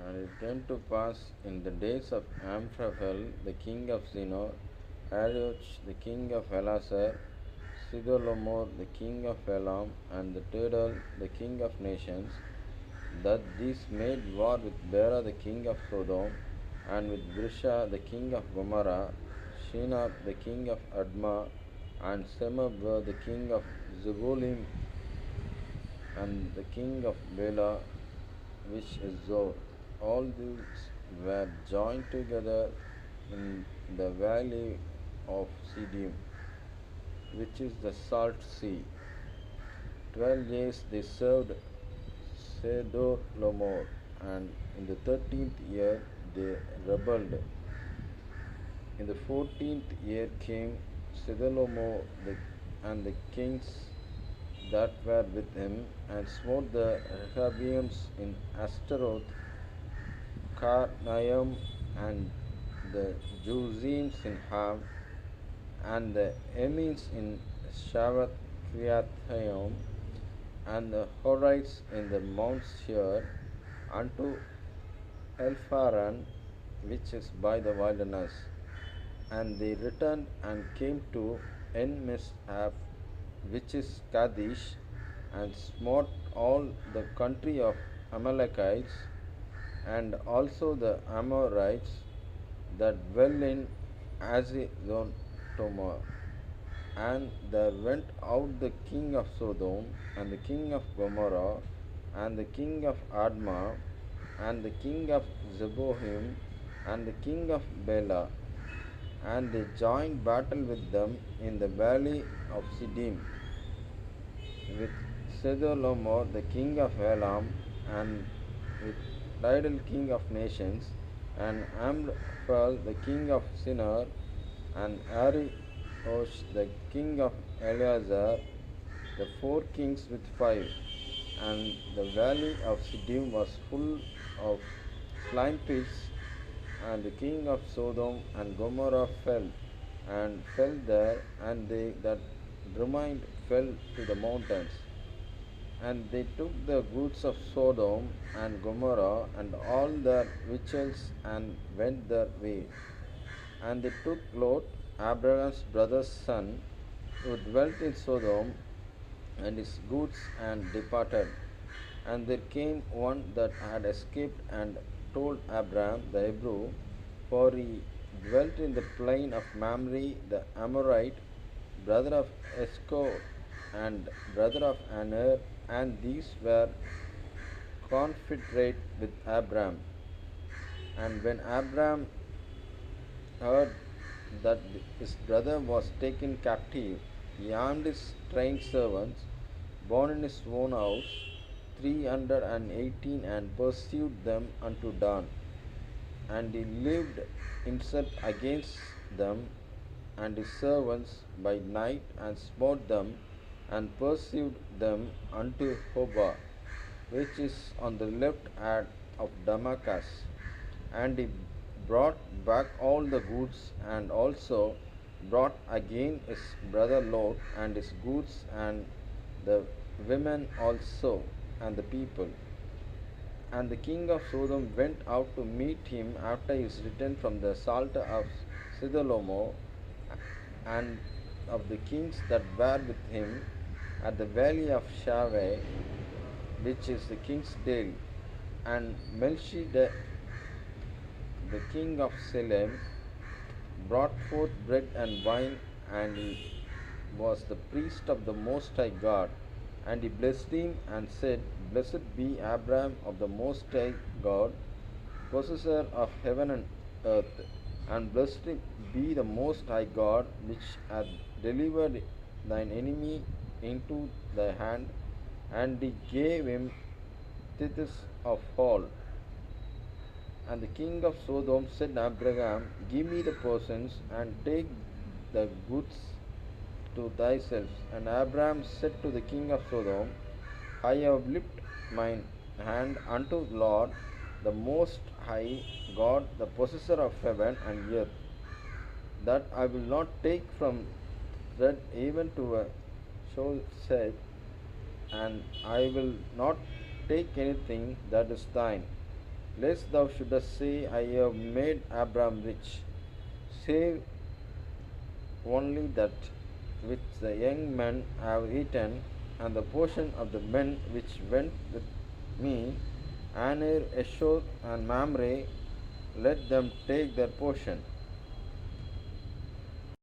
And it came to pass in the days of Amraphel, the king of Sinor, Arioch, the king of Elasar, Sidolomor, the king of Elam, and the Tidal, the king of nations, that these made war with Bera, the king of Sodom, and with Brisha, the king of Gomorrah, Shinar, the king of Admah, and Semab, the king of Zebolim, and the king of Bela, which is Zor. All these were joined together in the valley of Siddim, which is the Salt Sea. 12 years they served Sedorlomor, and in the 13th year they rebelled. In the 14th year came Sedorlomor and the kings that were with him, and smote the Rehabims in Ashtaroth, Karnaim, and the Juzims in Ham, and the Emins in Shavath Kiriathaim, and the Horites in the Mount Seir, unto Elpharan, which is by the wilderness. And they returned and came to En Mishap, which is Kadesh, and smote all the country of Amalekites, and also the Amorites that dwell in Azizontamar. And there went out the king of Sodom, and the king of Gomorrah, and the king of Admah, and the king of Zeboim, and the king of Bela, and they joined battle with them in the valley of Siddim, with Sedorlomor the king of Elam, and with Tidal king of nations, and Amraphel the king of Sinner, and Ariosh the king of Eleazar, the 4 kings with 5. And the valley of Siddim was full of slime pits, and the king of Sodom and Gomorrah fell there, and they that remained fell to the mountains. And they took the goods of Sodom and Gomorrah and all their victuals, and went their way. And they took Lot, Abraham's brother's son, who dwelt in Sodom, and his goods, and departed. And there came one that had escaped, and told Abraham the Hebrew, for he dwelt in the plain of Mamre the Amorite, brother of Eshcol, and brother of Aner, and these were confederate with Abraham. And when Abraham heard that his brother was taken captive, he armed his trained servants, born in his own house, 318, and pursued them unto Dan. And he lived himself against them and his servants by night, and smote them, and pursued them unto Hobah, which is on the left hand of Damascus. And he brought back all the goods, and also brought again his brother Lot, and his goods, and the women also, and the people. And the king of Sodom went out to meet him after his return from the salt of Sidolomo, and of the kings that were with him at the valley of Shaveh, which is the king's dale. And Melchizedek, the king of Salem, brought forth bread and wine, and he was the priest of the Most High God. And he blessed him, and said, Blessed be Abraham of the Most High God, possessor of heaven and earth, and blessed be the Most High God, which hath delivered thine enemy into thy hand. And he gave him tithes of all. And the king of Sodom said to Abraham, Give me the persons, and take the goods to thyself. And Abraham said to the king of Sodom, I have lifted mine hand unto the Lord, the Most High God, the possessor of heaven and earth, that I will not take from thread even to a showset, and I will not take anything that is thine. lest thou shouldest say, I have made Abraham rich, save only that which the young men have eaten, and the portion of the men which went with me, Aner, Eshoth, and Mamre, let them take their portion.